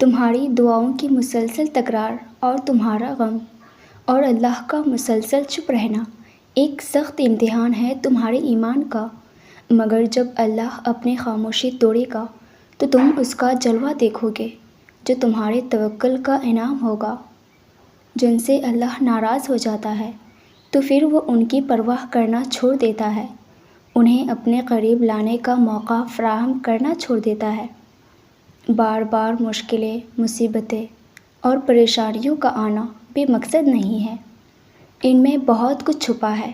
تمہاری دعاؤں کی مسلسل تکرار اور تمہارا غم اور اللہ کا مسلسل چپ رہنا ایک سخت امتحان ہے تمہارے ایمان کا، مگر جب اللہ اپنی خاموشی توڑے گا تو تم اس کا جلوہ دیکھو گے جو تمہارے توکل کا انعام ہوگا۔ جن سے اللہ ناراض ہو جاتا ہے تو پھر وہ ان کی پرواہ کرنا چھوڑ دیتا ہے، انہیں اپنے قریب لانے کا موقع فراہم کرنا چھوڑ دیتا ہے۔ بار بار مشکلیں، مصیبتیں اور پریشانیوں کا آنا بے مقصد نہیں ہے، ان میں بہت کچھ چھپا ہے۔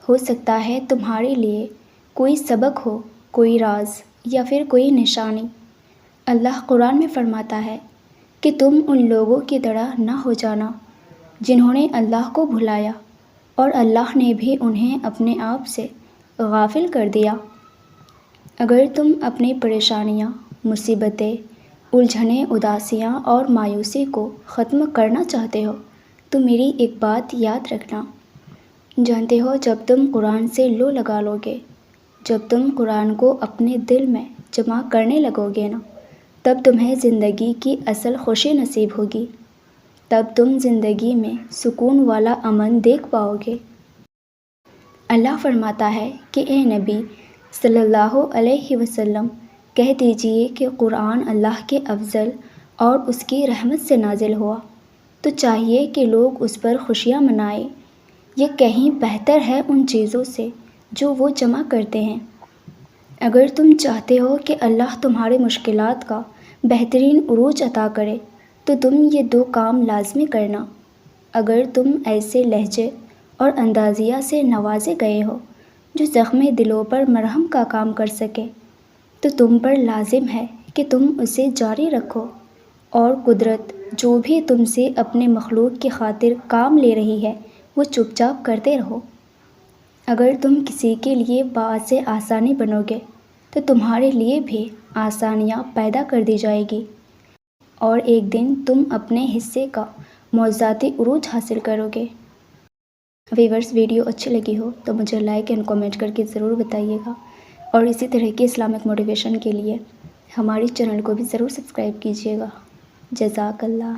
ہو سکتا ہے تمہارے لیے کوئی سبق ہو، کوئی راز یا پھر کوئی نشانی۔ اللہ قرآن میں فرماتا ہے کہ تم ان لوگوں کی طرح نہ ہو جانا جنہوں نے اللہ کو بھلایا اور اللہ نے بھی انہیں اپنے آپ سے غافل کر دیا۔ اگر تم اپنی پریشانیاں، مصیبتیں، الجھنیں، اداسیاں اور مایوسی کو ختم کرنا چاہتے ہو تو میری ایک بات یاد رکھنا۔ جانتے ہو جب تم قرآن سے لو لگا لو گے، جب تم قرآن کو اپنے دل میں جمع کرنے لگو گے نا، تب تمہیں زندگی کی اصل خوشی نصیب ہوگی، تب تم زندگی میں سکون والا امن دیکھ پاؤ گے۔ اللہ فرماتا ہے کہ اے نبی صلی اللہ علیہ وسلم کہہ دیجئے کہ قرآن اللہ کے افضل اور اس کی رحمت سے نازل ہوا، تو چاہیے کہ لوگ اس پر خوشیاں منائیں، یہ کہیں بہتر ہے ان چیزوں سے جو وہ جمع کرتے ہیں۔ اگر تم چاہتے ہو کہ اللہ تمہارے مشکلات کا بہترین عروج عطا کرے تو تم یہ دو کام لازمی کرنا۔ اگر تم ایسے لہجے اور اندازیہ سے نوازے گئے ہو جو زخمی دلوں پر مرہم کا کام کر سکے تو تم پر لازم ہے کہ تم اسے جاری رکھو، اور قدرت جو بھی تم سے اپنے مخلوق کی خاطر کام لے رہی ہے وہ چپ چاپ کرتے رہو۔ اگر تم کسی کے لیے باعث آسانی بنو گے تو تمہارے لیے بھی آسانیاں پیدا کر دی جائے گی، اور ایک دن تم اپنے حصے کا موضوعاتی عروج حاصل کرو گے۔ ویورز، ویڈیو اچھی لگی ہو تو مجھے لائک اینڈ کامنٹ کر کے ضرور بتائیے گا، اور اسی طرح کی اسلامک موٹیویشن کے لیے ہماری چینل کو بھی ضرور سبسکرائب کیجیے گا۔ جزاک اللہ۔